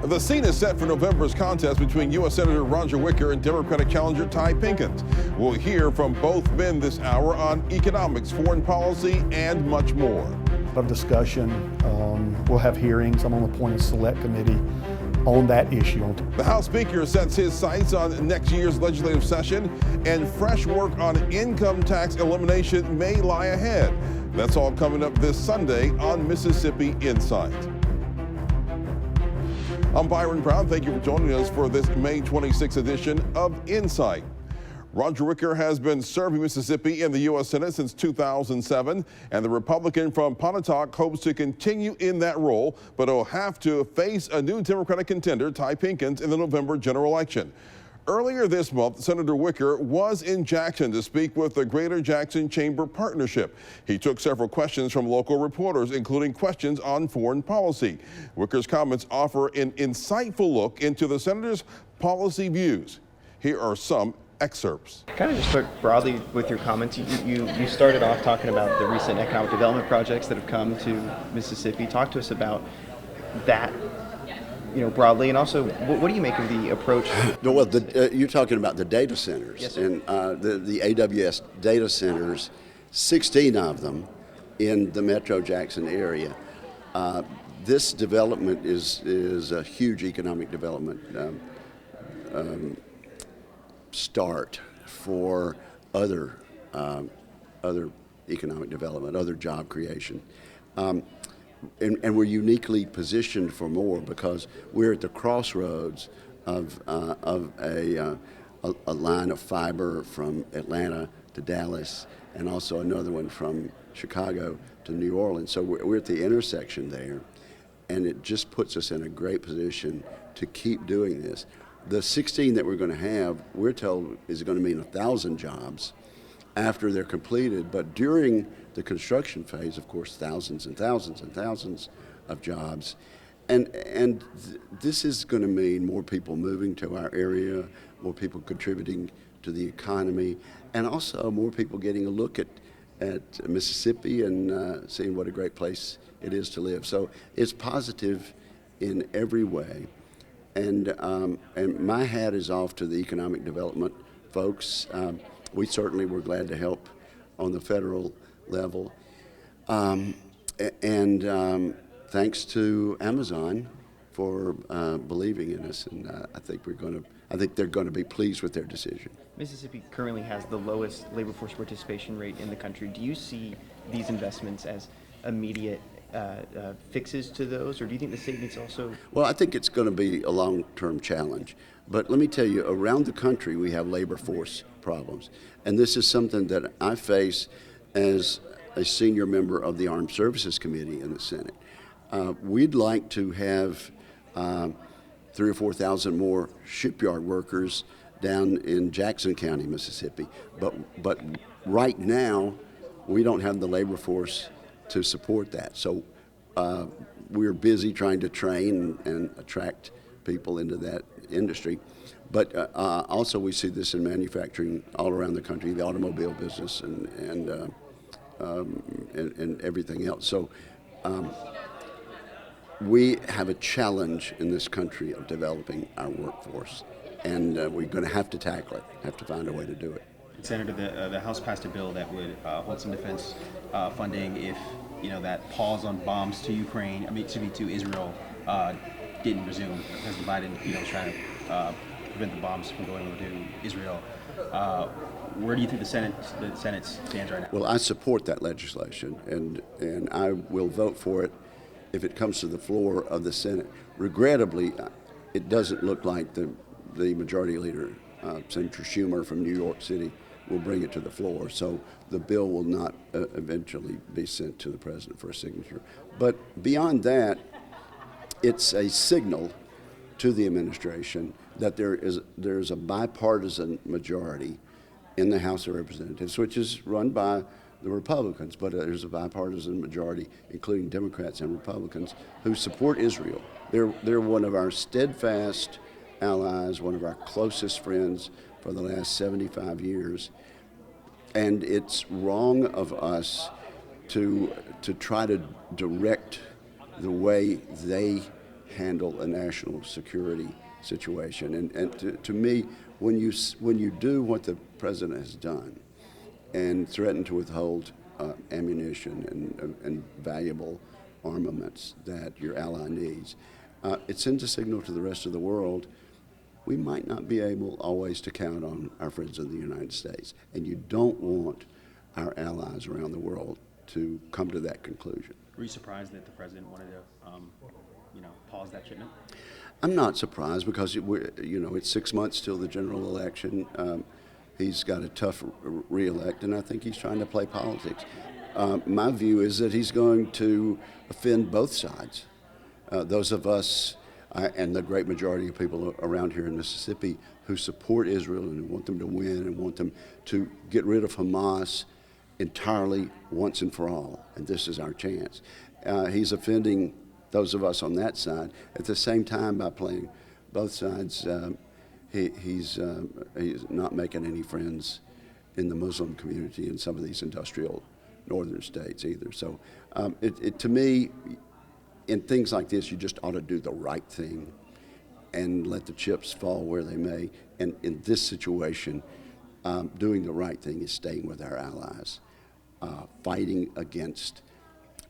The scene is set for November's contest between U.S. Senator Roger Wicker and Democratic challenger Ty Pinkins. We'll hear from both men this hour on economics, foreign policy, and much more. Of discussion. We'll have hearings. I'm on the appointed select committee on that issue. The House Speaker sets his sights on next year's legislative session, and fresh work on income tax elimination may lie ahead. That's all coming up this Sunday on Mississippi Insight. I'm Byron Brown. Thank you for joining us for this May 26th edition of Insight. Roger Wicker has been serving Mississippi in the U.S. Senate since 2007, and the Republican from Pontotoc hopes to continue in that role, but he'll have to face a new Democratic contender, Ty Pinkins, in the November general election. Earlier this month, Senator Wicker was in Jackson to speak with the Greater Jackson Chamber Partnership. He took several questions from local reporters, including questions on foreign policy. Wicker's comments offer an insightful look into the senator's policy views. Here are some excerpts. Kind of just start broadly with your comments. You started off talking about the recent economic development projects that have come to Mississippi. Talk to us about that, broadly, and also what do you make of the approach? Well, you're talking about the data centers. Yes, sir. And the AWS data centers, 16 of them in the Metro Jackson area. This development is a huge economic development start for other economic development, other job creation. And we're uniquely positioned for more because we're at the crossroads of a line of fiber from Atlanta to Dallas, and also another one from Chicago to New Orleans. So we're at the intersection there, and it just puts us in a great position to keep doing this. The 16 that we're going to have, we're told, is going to mean 1,000 jobs after they're completed. But during the construction phase, of course, thousands and thousands and thousands of jobs. And this is going to mean more people moving to our area, more people contributing to the economy, and also more people getting a look at Mississippi and seeing what a great place it is to live. So it's positive in every way. And my hat is off to the economic development folks. We certainly were glad to help on the federal level. Thanks to Amazon for believing in us, and I think they're going to be pleased with their decision. Mississippi currently has the lowest labor force participation rate in the country. Do you see these investments as immediate fixes to those, or do you think the state needs also? Well, I think it's going to be a long-term challenge. But let me tell you, around the country we have labor force problems. And this is something that I face as a senior member of the Armed Services Committee in the Senate. We'd like to have 3,000 or 4,000 more shipyard workers down in Jackson County, Mississippi. But right now, we don't have the labor force to support that. So we're busy trying to train and attract people into that industry. But also we see this in manufacturing all around the country, the automobile business and everything else. So we have a challenge in this country of developing our workforce, and we're going to have to tackle it, have to find a way to do it. Senator, the House passed a bill that would hold some defense funding if that pause on bombs to to Israel didn't resume. President Biden, is trying to prevent the bombs from going over to Israel. Where do you think the Senate stands right now? Well, I support that legislation, and I will vote for it if it comes to the floor of the Senate. Regrettably, it doesn't look like the majority leader, Senator Schumer from New York City, will bring it to the floor. So the bill will not eventually be sent to the president for a signature. But beyond that, it's a signal to the administration that there's a bipartisan majority in the House of Representatives, which is run by the Republicans, but there's a bipartisan majority, including Democrats and Republicans, who support Israel. They're one of our steadfast allies, one of our closest friends for the last 75 years. And it's wrong of us to try to direct the way they handle a national security situation. And to me, when you do what the president has done and threaten to withhold ammunition and valuable armaments that your ally needs, it sends a signal to the rest of the world. We might not be able always to count on our friends in the United States, and you don't want our allies around the world to come to that conclusion. Were you surprised that the president wanted to, pause that shipment? I'm not surprised because it's 6 months till the general election. He's got a tough re-elect, and I think he's trying to play politics. My view is that he's going to offend both sides. Those of us and the great majority of people around here in Mississippi who support Israel and who want them to win and want them to get rid of Hamas entirely once and for all, and this is our chance. He's offending those of us on that side. At the same time, by playing both sides, he's not making any friends in the Muslim community in some of these industrial northern states either. So to me, in things like this, you just ought to do the right thing and let the chips fall where they may. And in this situation, doing the right thing is staying with our allies, fighting against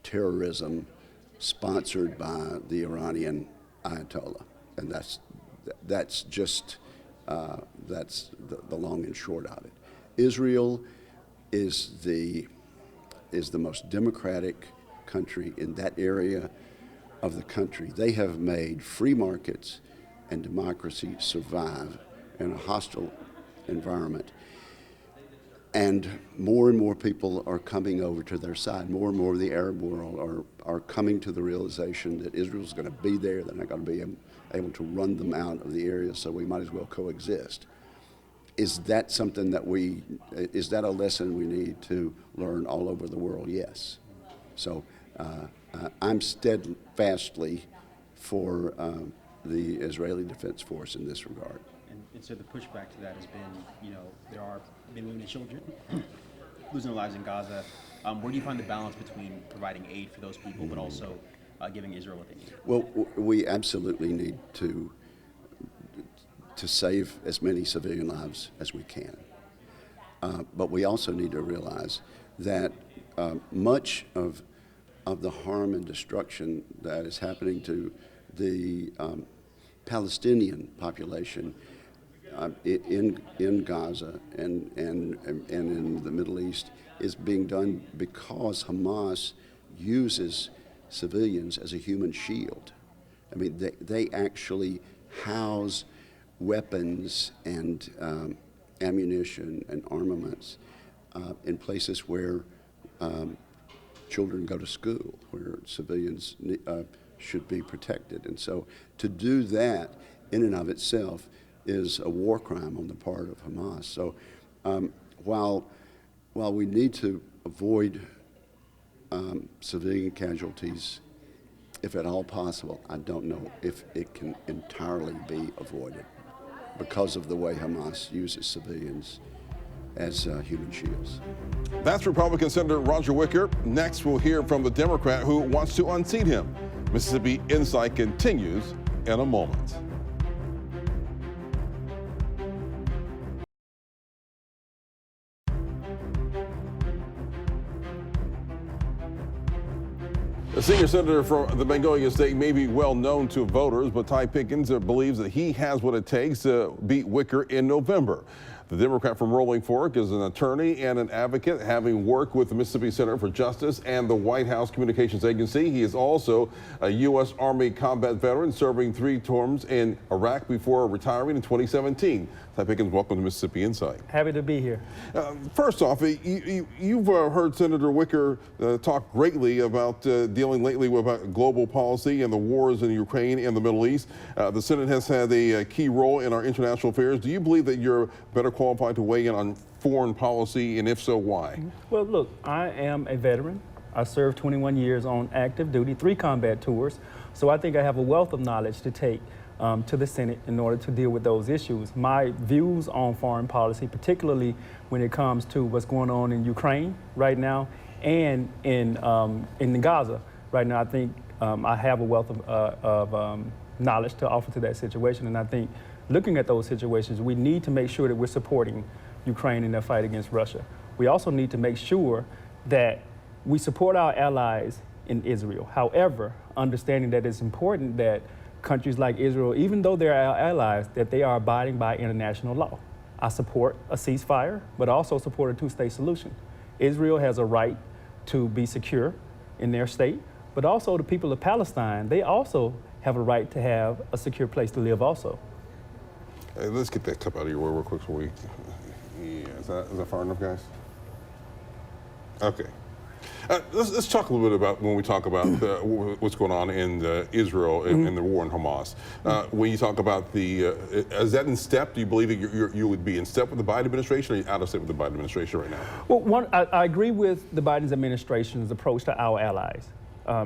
terrorism sponsored by the Iranian Ayatollah. And that's just the long and short of it. Israel is the most democratic country in that area of the country. They have made free markets and democracy survive in a hostile environment. And more people are coming over to their side. More and more of the Arab world are coming to the realization that Israel's going to be there. They're not going to be able to run them out of the area, so we might as well coexist. Is that something that is that a lesson we need to learn all over the world? Yes. So I'm steadfastly for the Israeli Defense Force in this regard. And so the pushback to that has been, there are been women and children losing their lives in Gaza. Where do you find the balance between providing aid for those people, but also giving Israel what they need? Well, we absolutely need to save as many civilian lives as we can. But we also need to realize that much of the harm and destruction that is happening to the Palestinian population in Gaza and in the Middle East is being done because Hamas uses civilians as a human shield. I mean, they actually house weapons and ammunition and armaments in places where children go to school, where civilians should be protected. And so to do that in and of itself is a war crime on the part of Hamas. So while we need to avoid civilian casualties, if at all possible, I don't know if it can entirely be avoided because of the way Hamas uses civilians as human shields. That's Republican Senator Roger Wicker. Next, we'll hear from the Democrat who wants to unseat him. Mississippi Insight continues in a moment. The senior senator from the Magnolia State may be well known to voters, but Ty Pinkins believes that he has what it takes to beat Wicker in November. The Democrat from Rolling Fork is an attorney and an advocate, having worked with the Mississippi Center for Justice and the White House Communications Agency. He is also a U.S. Army combat veteran, serving 3 terms in Iraq before retiring in 2017. Ty Pinkins, welcome to Mississippi Insight. Happy to be here. First off, you've heard Senator Wicker talk greatly about dealing lately with global policy and the wars in Ukraine and the Middle East. The Senate has had a key role in our international affairs. Do you believe that you're better qualified to weigh in on foreign policy, and if so, why? Well, look, I am a veteran. I served 21 years on active duty, 3 combat tours, so I think I have a wealth of knowledge to take to the Senate in order to deal with those issues. My views on foreign policy, particularly when it comes to what's going on in Ukraine right now and in Gaza right now, I think I have a wealth of knowledge to offer to that situation. And I think looking at those situations, we need to make sure that we're supporting Ukraine in their fight against Russia. We also need to make sure that we support our allies in Israel. However, understanding that it's important that countries like Israel, even though they're our allies, that they are abiding by international law. I support a ceasefire, but also support a two-state solution. Israel has a right to be secure in their state, but also the people of Palestine, they also have a right to have a secure place to live also. Hey, let's get that cup out of your way real quick so we, yeah, is that far enough, guys? Okay. Let's talk a little bit about when we talk about what's going on in Israel and the war in Hamas. When you talk about is that in step? Do you believe that you would be in step with the Biden administration, or are you out of step with the Biden administration right now? Well, I agree with the Biden administration's approach to our allies.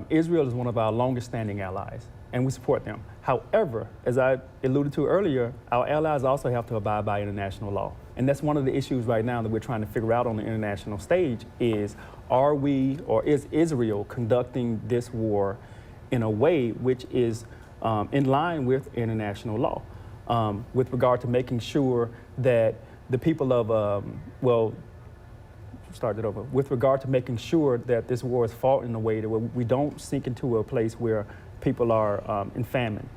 Israel is one of our longest standing allies, and we support them. However, as I alluded to earlier, our allies also have to abide by international law. And that's one of the issues right now that we're trying to figure out on the international stage is, are we, or is Israel conducting this war in a way which is in line with international law, with regard to making sure that the people of, with regard to making sure that this war is fought in a way that we don't sink into a place where people are in famine.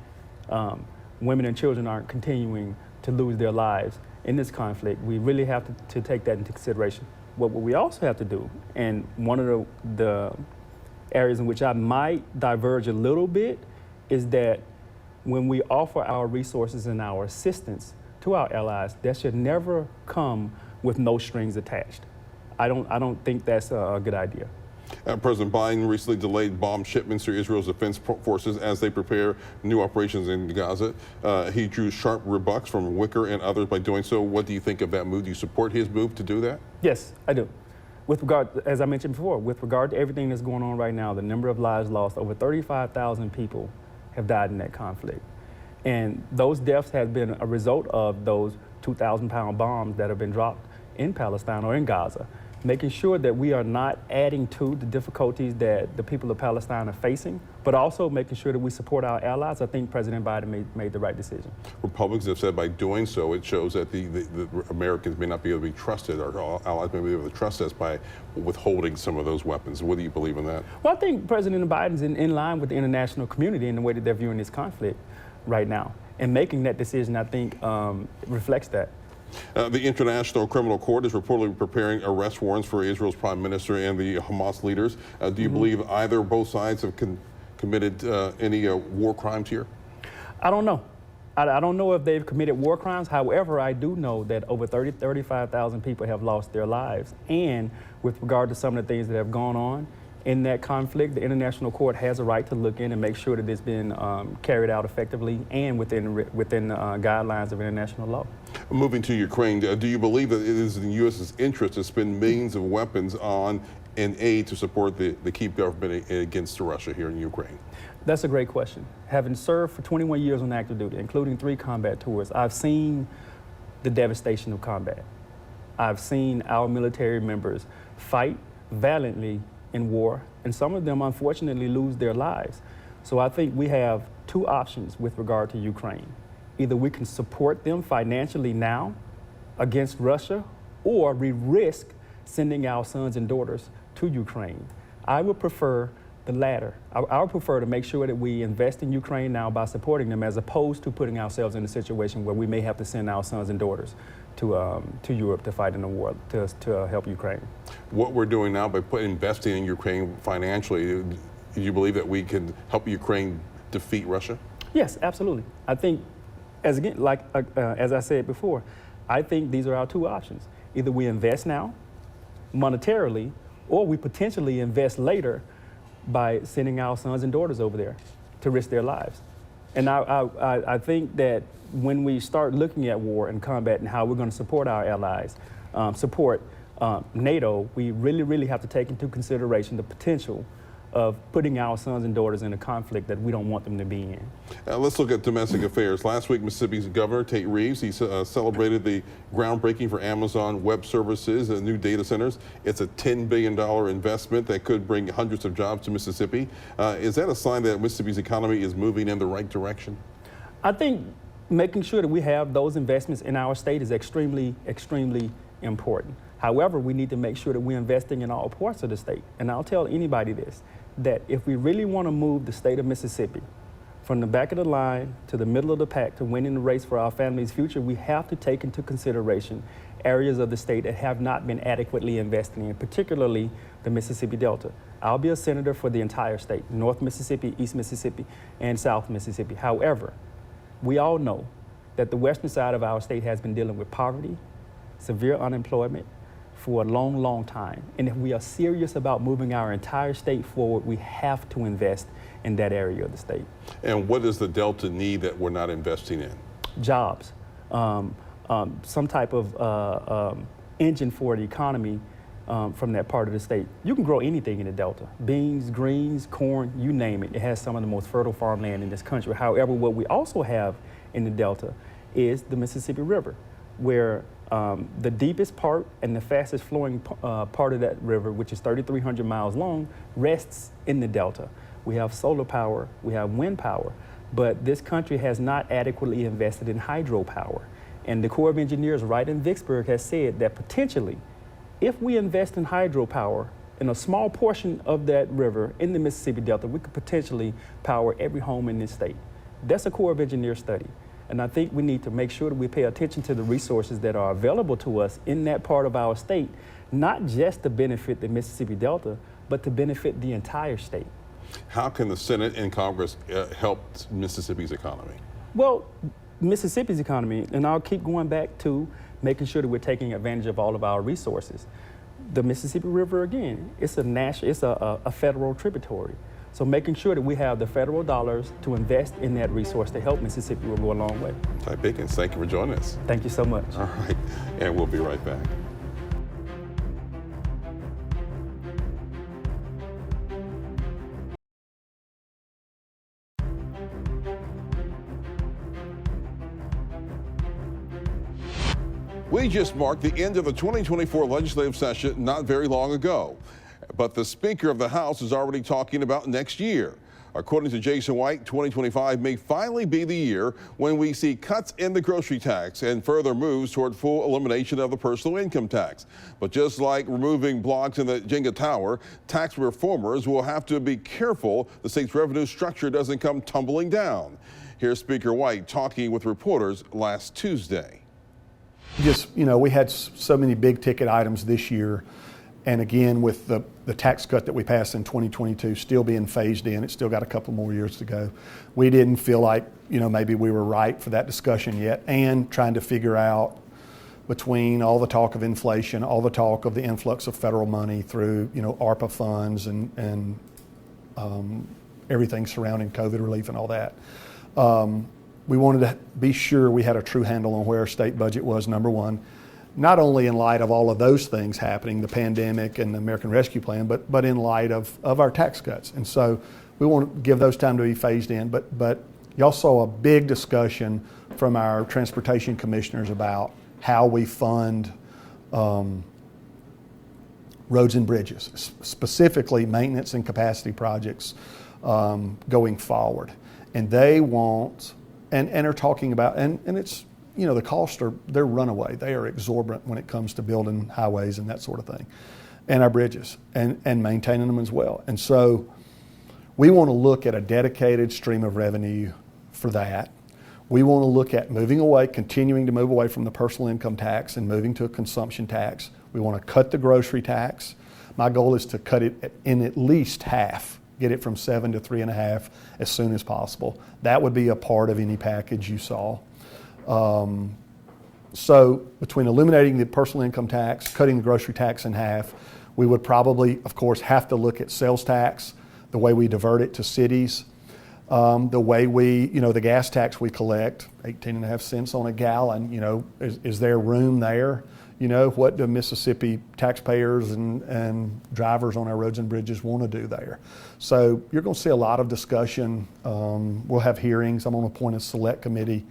Women and children aren't continuing to lose their lives in this conflict. We really have to take that into consideration. What we also have to do, and one of the areas in which I might diverge a little bit, is that when we offer our resources and our assistance to our allies, that should never come with no strings attached. I don't think that's a good idea. President Biden recently delayed bomb shipments to Israel's defense forces as they prepare new operations in Gaza. He drew sharp rebucks from Wicker and others by doing so. What do you think of that move? Do you support his move to do that? Yes, I do. With regard, as I mentioned before, with regard to everything that's going on right now, the number of lives lost, over 35,000 people have died in that conflict. And those deaths have been a result of those 2,000-pound bombs that have been dropped in Palestine or in Gaza. Making sure that we are not adding to the difficulties that the people of Palestine are facing, but also making sure that we support our allies. I think President Biden made the right decision. Republicans have said by doing so, it shows that the Americans may not be able to be trusted, or allies may be able to trust us by withholding some of those weapons. What do you believe in that? Well, I think President Biden's in line with the international community in the way that they're viewing this conflict right now. And making that decision, I think, reflects that. The International Criminal Court is reportedly preparing arrest warrants for Israel's prime minister and the Hamas leaders. Do you believe either or both sides have committed any war crimes here? I don't know. I don't know if they've committed war crimes. However, I do know that over 35,000 people have lost their lives. And with regard to some of the things that have gone on in that conflict, the International Court has a right to look in and make sure that it's been carried out effectively and within guidelines of international law. Moving to Ukraine, do you believe that it is in the U.S.'s interest to spend millions of weapons on and aid to support the Kyiv government against Russia here in Ukraine? That's a great question. Having served for 21 years on active duty, including 3 combat tours, I've seen the devastation of combat. I've seen our military members fight valiantly in war, and some of them unfortunately lose their lives. So I think we have 2 options with regard to Ukraine. Either we can support them financially now against Russia, or we risk sending our sons and daughters to Ukraine. I would prefer the latter. I would prefer to make sure that we invest in Ukraine now by supporting them, as opposed to putting ourselves in a situation where we may have to send our sons and daughters to Europe to fight in the war, to help Ukraine. What we're doing now by investing in Ukraine financially, do you believe that we can help Ukraine defeat Russia? Yes, absolutely. I think, as I said before, I think these are our 2 options. Either we invest now, monetarily, or we potentially invest later by sending our sons and daughters over there to risk their lives. And I think that when we start looking at war and combat and how we're going to support our allies, support NATO, we really have to take into consideration the potential of putting our sons and daughters in a conflict that we don't want them to be in. Let's look at domestic affairs. Last week, Mississippi's Governor Tate Reeves, he celebrated the groundbreaking for Amazon Web Services and new data centers. It's a $10 billion investment that could bring hundreds of jobs to Mississippi. Is that a sign that Mississippi's economy is moving in the right direction? I think making sure that we have those investments in our state is extremely, extremely important. However, we need to make sure that we're investing in all parts of the state. And I'll tell anybody this, that if we really want to move the state of Mississippi from the back of the line to the middle of the pack to winning the race for our family's future, we have to take into consideration areas of the state that have not been adequately invested in, particularly the Mississippi Delta. I'll be a senator for the entire state, North Mississippi, East Mississippi, and South Mississippi. However, we all know that the western side of our state has been dealing with poverty, severe unemployment for a long, long time. And if we are serious about moving our entire state forward, we have to invest in that area of the state. And what does the Delta need that we're not investing in? Jobs, some type of engine for the economy from that part of the state. You can grow anything in the Delta, beans, greens, corn, you name it. It has some of the most fertile farmland in this country. However, what we also have in the Delta is the Mississippi River, where the deepest part and the fastest flowing part of that river, which is 3,300 miles long, rests in the Delta. We have solar power, we have wind power, but this country has not adequately invested in hydropower. And the Corps of Engineers right in Vicksburg has said that potentially, if we invest in hydropower in a small portion of that river in the Mississippi Delta, we could potentially power every home in this state. That's a Corps of Engineers study. And I think we need to make sure that we pay attention to the resources that are available to us in that part of our state, not just to benefit the Mississippi Delta, but to benefit the entire state. How can the Senate and Congress help Mississippi's economy? Well, Mississippi's economy, and I'll keep going back to making sure that we're taking advantage of all of our resources. The Mississippi River, again, it's a federal tributary. So making sure that we have the federal dollars to invest in that resource to help Mississippi will go a long way. Ty Pinkins, thank you for joining us. Thank you so much. All right, and we'll be right back. We just marked the end of the 2024 legislative session not very long ago. But the Speaker of the House is already talking about next year. According to Jason White, 2025 may finally be the year when we see cuts in the grocery tax and further moves toward full elimination of the personal income tax. But just like removing blocks in the Jenga tower, tax reformers will have to be careful the state's revenue structure doesn't come tumbling down. Here's Speaker White talking with reporters last Tuesday. We had so many big ticket items this year. And again, with the tax cut that we passed in 2022 still being phased in, it's still got a couple more years to go. We didn't feel like, maybe we were right for that discussion yet, and trying to figure out between all the talk of inflation, all the talk of the influx of federal money through, ARPA funds and everything surrounding COVID relief and all that. We wanted to be sure we had a true handle on where our state budget was, number one. Not only in light of all of those things happening, the pandemic and the American Rescue Plan, but in light of our tax cuts. And so we want to give those time to be phased in. But y'all saw a big discussion from our transportation commissioners about how we fund roads and bridges, specifically maintenance and capacity projects going forward. And they want, and are talking about, and it's, the costs they're runaway. They are exorbitant when it comes to building highways and that sort of thing, and our bridges and maintaining them as well. And so we want to look at a dedicated stream of revenue for that. We want to look at continuing to move away from the personal income tax and moving to a consumption tax. We want to cut the grocery tax. My goal is to cut it in at least half, get it from 7 to 3.5 as soon as possible. That would be a part of any package you saw. So between eliminating the personal income tax, cutting the grocery tax in half, we would probably, of course, have to look at sales tax, the way we divert it to cities, the way we, the gas tax we collect, 18.5 cents on a gallon, is there room there? you know, what do Mississippi taxpayers and drivers on our roads and bridges want to do there? So you're going to see a lot of discussion. We'll have hearings. I'm going to appoint a select committee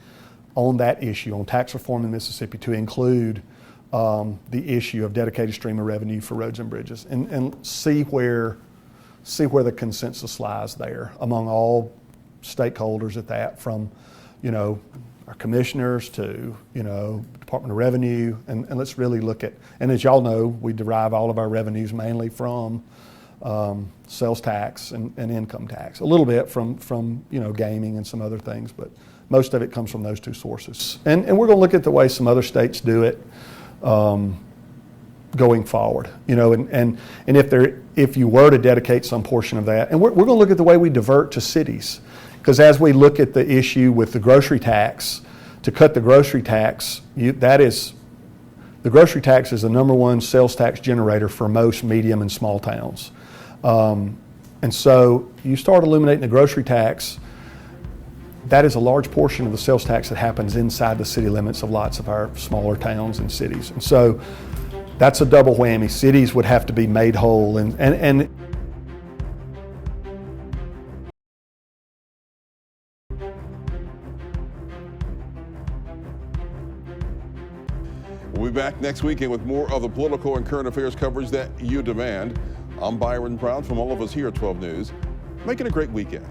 on that issue, on tax reform in Mississippi, to include the issue of dedicated stream of revenue for roads and bridges, and see where the consensus lies there among all stakeholders at that, from, you know, our commissioners to, you know, Department of Revenue, and let's really look at, and as y'all know, we derive all of our revenues mainly from sales tax and income tax, a little bit from you know, gaming and some other things, but most of it comes from those two sources. And we're going to look at the way some other states do it going forward, you know, and if you were to dedicate some portion of that, and we're going to look at the way we divert to cities. Because as we look at the issue with the grocery tax, to cut the grocery tax, the grocery tax is the #1 sales tax generator for most medium and small towns. And so you start eliminating the grocery tax, that is a large portion of the sales tax that happens inside the city limits of lots of our smaller towns and cities. And so that's a double whammy. Cities would have to be made whole, and We'll be back next weekend with more of the political and current affairs coverage that you demand. I'm Byron Brown from all of us here at 12 News. Make it a great weekend.